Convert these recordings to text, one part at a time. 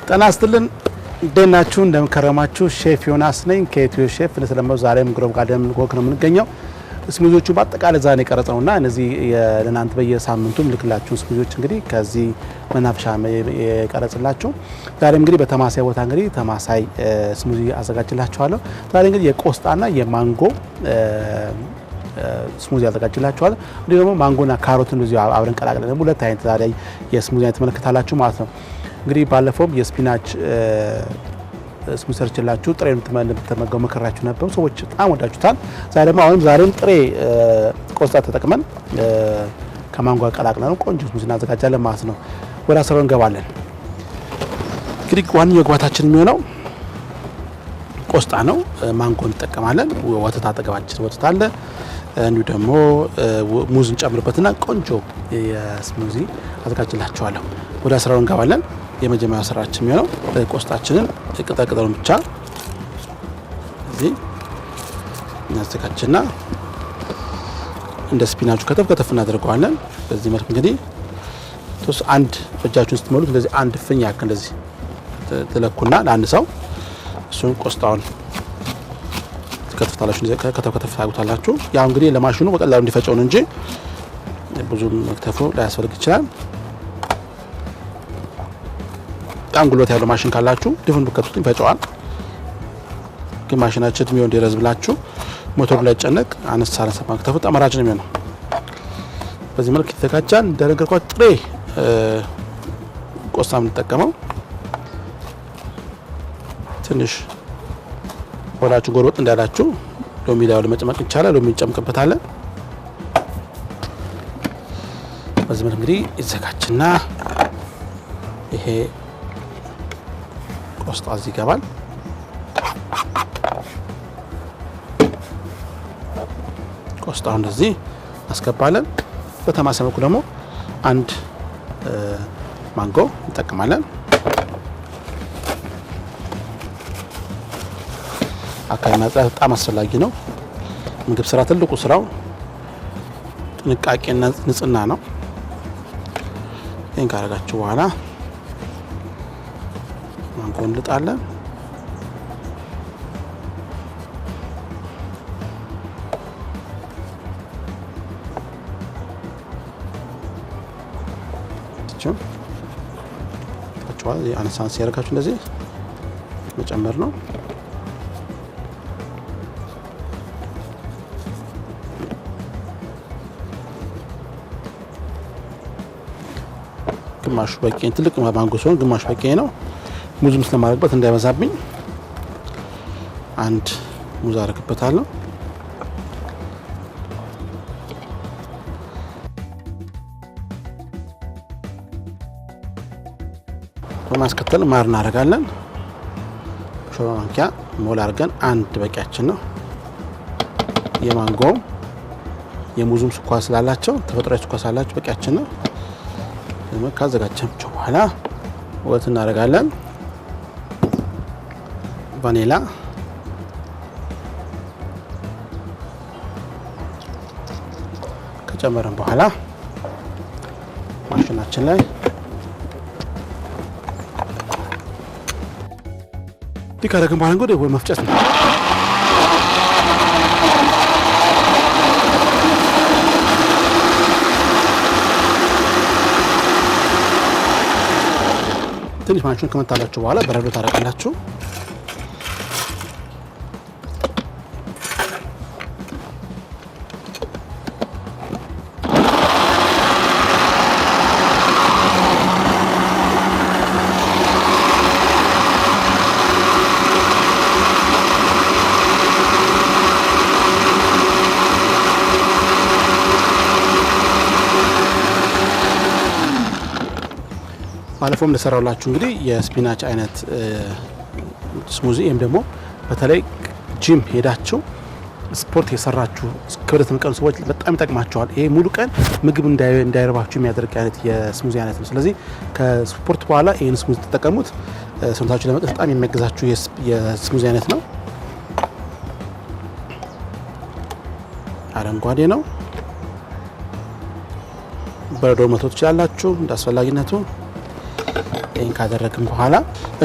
ጤና ይስጥልን እንደናችሁ እንደምከረማችሁ ሼፍ ዮናስ ነኝ ከኢትዮ ሼፍ ለተለመደው ዛሬም ግሮብ ጋርደን ወክ ነው የምንገኘው ስሙዚዎቹ በአጠቃላይ ዛሬ ቀረጽነውና እነዚህ ለናንተ በየሳምንቱም ልክላችሁ ስሙዚዎች እንግዲህ ከዚህ መናፈሻ የቀረጽላችሁ ዛሬም እንግዲህ በተማሳይ ቦታ እንግዲህ ተማሳይ ስሙዚ አዘጋጅላችኋለሁ ዛሬ እንግዲህ የቆስጣና የማንጎ ስሙዚ አዘጋጅላችኋለሁ እንዲህ ደግሞ ማንጎና ካሮትን እንደዚህ አብረን ቀላቅለን ደግሞ ሁለት አይነት ዛሬ የስሙዚ አይነት ተመልክታላችሁ ማለት ነው እንግዲህ ባለፈው የስፒናች ስሙዚ ሰርችላችሁ ጥሬ ተመገቡ መከራችሁ ነበር ሰዎች በጣም ወዳችሁታል ዛሬም ጥሬ ቆስጣ ተጠቅመን ከማንጎ ቀላቅለን ቆንጆ ስሙዚ እናዘጋጃለን ማለት ነው ወደ አሰራሩ እንገባለን እንግዲህ ዋናው ግብአታችን የሚሆነው ቆስጣ ነው ማንጎ እንጠቀማለን ወተት አጠገባችን ወተት አለ እንዲሁ ደግሞ ሙዝ እንጨምርበትና ቆንጆ የስሙዚ አዘጋጅላችኋለሁ ወደ አሰራሩ እንገባለን የመጀመሪያ ስራችን የሚሆነው ቆስጣችንን ቅጠቅጠሉን ብቻ እዚህ እናስተካክልና እንደ ስፒናቹ ከተፍ እናደርገዋለን በዚህ መልኩ እንግዲህ ቶስ አንድ በእጃችሁን ስትሞሉት እንደዚህ አንድ ፍኝ ያክል እንደዚህ ተለኩና ለአንድ ሰው እሱን ቆስጣውን ከተፍ ታጉታላችሁ ያው እንግዲህ ለማሽኑ በቀላሉ እንዲፈጨው ነው እንጂ ብዙ መክተፉ ላያስፈልግ ይችላል በጣም ጉልበት ያለው ማሽን ካላችሁ ድፍን ብከቱት ይፈጨዋል ግን ማሽናችን የሚሆን እንዲረዝብላችሁ ሞተሩ ላይ ጨነቅ አነሳለ ሰማክተፉ ተመራጭ ነው የሚሆነው በዚህ መልኩ ተካቻን እንደነገርኳችሁ ጥሬ ቆስጣ የምንጠቀመው ትንሽ ወላችሁ ጎርወጥ እንዳላችሁ ሎሚ ላይ ለመጨመቅ ይቻላል ሎሚ እንጨምቅበታለን በዚህ መልኩ እንግዲህ ይዘጋጅና ይሄ ቆስጣ እዚህ ይገባል ቆስጣው እንደዚህ አስገባለን በተማሳይ መልኩ ደግሞ አንድ ማንጎ እንጠቀማለን አካባቢ ማጽዳት በጣም አስፈላጊ ነው ምግብ ስራ ትልቁ ስራው ጥንቃቄና ንጽህና ነው ይሄን ካረጋችሁ በኋላ ማንጎ እንልጣለን ታችኋል የአነሳንስ ያረጋችሁ እንደዚህ መጨመር ነው ግማሽ በቂ ትልቅ ማንጎ ሲሆን ግማሽ በቂ ነው ሙዝም ስለማረግበት እንዳይበዛብኝ አንድ ሙዝ አረግበታለሁ በማስከተል ማር እናረጋለን ሾርባ ማንኪያ ሞላ አርገን አንድ በቂያችን ነው የማንጎ የሙዙም ስኳር ስላላቸው ተፈጥሯዊ ስኳር ስላላቸው በቂያችን ነው ካዘጋጀናቸው በኋላ ወተት እናረጋለን ቫኒላ ከጨመረን በኋላ ማሽናችን ላይ ዲካረግን በኋላ እንግዲህ ወይ መፍጨት ነው ትንሽ ማሽኑን ከመታላችሁ በኋላ በረዶ ታረጋላችሁ ባለፈው እንደሰራውላችሁ እንግዲህ የስፒናች አይነት ስሙዚ ወይም ደግሞ በተለይ ጂም ሄዳችሁ ስፖርት የሰራችሁ ክብደት መቀነስ ሰዎች በጣም ይጠቅማቸዋል ይሄ ሙሉ ቀን ምግብ እንዳይረባችሁ የሚያደርግ አይነት የስሙዚ አይነት ነው ስለዚህ ከስፖርት በኋላ ይሄን ስሙዚ ተጠቀሙት ሰውነታችሁ ለመጠጥ በጣም የሚያግዛችሁ የስሙዚ አይነት ነው አረንጓዴ ነው በረዶ መተው ትችላላችሁ እንዳስፈላጊነቱ ይሄን ካደረግን በኋላ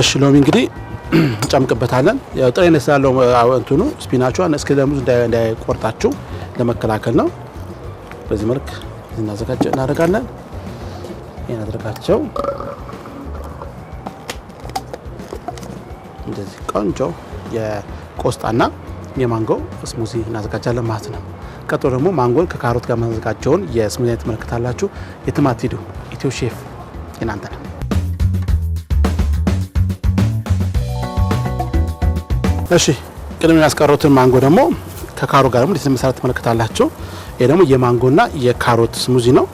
እሺ ሎሚ እንግዲህ ጨምቅበታለን። ያው ጥሬነት ስላለው እንትኑ ስፒናቹን እስከ ደሙዝ እንዳይቆርጣችሁ ለመከላከል ነው። በዚህ መልክ እናደርጋለን። ይሄን አድርጋቸው እንደዚህ ቆንጆ የቆስጣና የማንጎ ስሙዚ እናዘጋጃለን ማለት ነው። ቀጥሎ ደግሞ ማንጎን ከካሮት ጋር ማዘጋጀውን የስሙዚ አይነት ተመለከታላችሁ። የትም አትሂዱ፣ ኢትዮ ሼፍ እናንተ ነው። እሺ ቅድም ያስቀሩትን ማንጎ ደግሞ ከካሮት ጋር ደግሞ እንደተመሰረተ ተመለከታላችሁ። ይሄ ደግሞ የማንጎና የካሮት ስሙዚ ነው።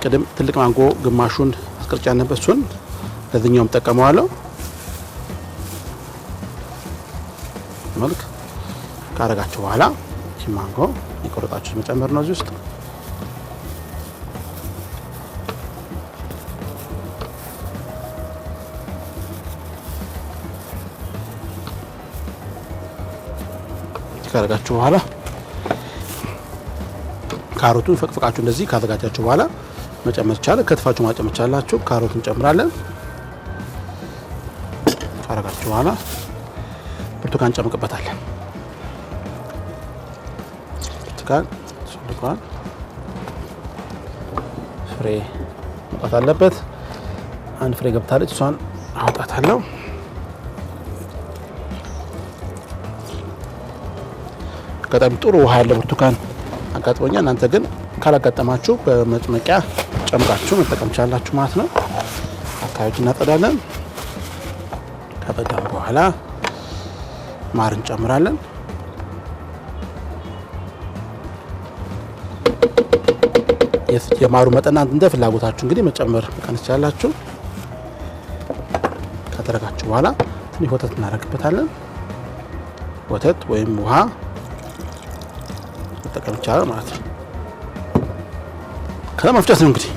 ቅድም ትልቅ ማንጎ ግማሹን አስቀርጫ ነበሱን ለዚህኛውም ተጠቀመዋለሁ። መልክ ካረጋችሁ በኋላ ማንጎ የቆረጣችሁ መጨመር ነው እዚህ ውስጥ። ካረጋችሁ በኋላ ካሮቱን ፈቅፍቃችሁ እንደዚህ ካዘጋጃችሁ በኋላ መጨመር ይቻላል። ከትፋችሁ ማጨመር ይቻላችሁ። ካሮቱን እንጨምራለን። ካረጋችሁ በኋላ ብርቱካን ጨምቅበታለን። ብርቱካን ፍሬ መውጣት አለበት። አንድ ፍሬ ገብታለች፣ እሷን አውጣታለሁ። አጋጣሚ ጥሩ ውሃ ያለ ብርቱካን አጋጥሞኛል። እናንተ ግን ካላጋጠማችሁ በመጭመቂያ ጨምቃችሁ መጠቀም ቻላችሁ ማለት ነው። አካባቢውን እናጠዳለን። ከበዳም በኋላ ማር እንጨምራለን። የማሩ መጠን እንደ ፍላጎታችሁ እንግዲህ መጨመር መቀነስ ይችላልላችሁ። ካደረጋችሁ በኋላ ትንሽ ወተት እናደርግበታለን። ወተት ወይም ውሃ መጠቀም ይቻላል ማለት ነው። ከዛ መፍጨት ነው እንግዲህ።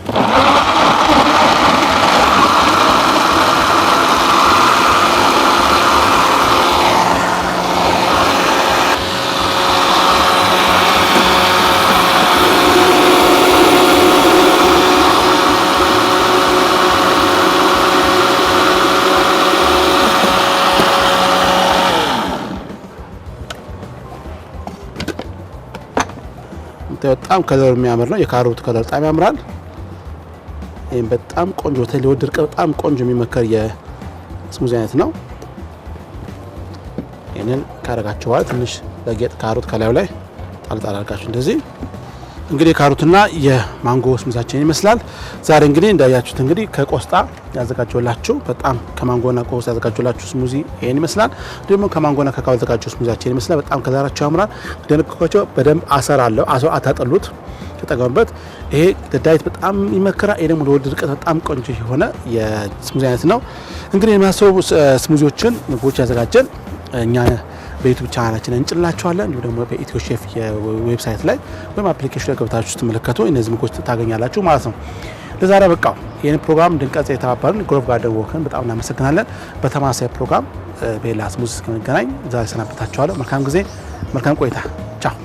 በጣም ከለር የሚያምር ነው። የካሮት ከለር በጣም ያምራል። ይሄን በጣም ቆንጆ ለወድርቀ በጣም ቆንጆ የሚመከር የስሙዚ አይነት ነው። ይሄንን ካረጋችሁ በኋላ ትንሽ ለጌጥ ካሮት ከላዩ ላይ ጣልጣል አድርጋችሁ እንደዚህ እንግዲህ ካሮትና የማንጎ ስሙዛችን ይመስላል። ዛሬ እንግዲህ እንዳያችሁት እንግዲህ ከቆስጣ ያዘጋጀውላችሁ በጣም ከማንጎና ቆስጣ ያዘጋጀውላችሁ ስሙዚ ይሄን ይመስላል። ደግሞ ከማንጎና ከካሮት ያዘጋጀው ስሙዛችን ይመስላል። በጣም ከለራቸው ያምራል። ደንቆቸው በደንብ አሰር አለው። አታጠሉት፣ ተጠቀሙበት። ይሄ ለዳይት በጣም ይመከራል። ይሄ ደግሞ ለወድ ድርቀት በጣም ቆንጆ የሆነ የስሙዚ አይነት ነው። እንግዲህ የሚያሰቡ ስሙዚዎችን ምግቦች ያዘጋጀን እኛ በዩቲዩብ ቻናላችን እንጭላችኋለን። እንዲሁም ደግሞ በኢትዮ ሼፍ የዌብሳይት ላይ ወይም አፕሊኬሽን ላይ ገብታችሁ ስትመለከቱ እነዚህ ምግቦች ታገኛላችሁ ማለት ነው። ለዛሬ በቃው። ይህን ፕሮግራም እንድንቀርጽ የተባበሩን ግሮቭ ጋርደን ወክን በጣም እናመሰግናለን። በተመሳሳይ ፕሮግራም በሌላ ስሙዚ እስከምንገናኝ ዛሬ ሰናበታችኋለሁ። መልካም ጊዜ፣ መልካም ቆይታ። ቻው።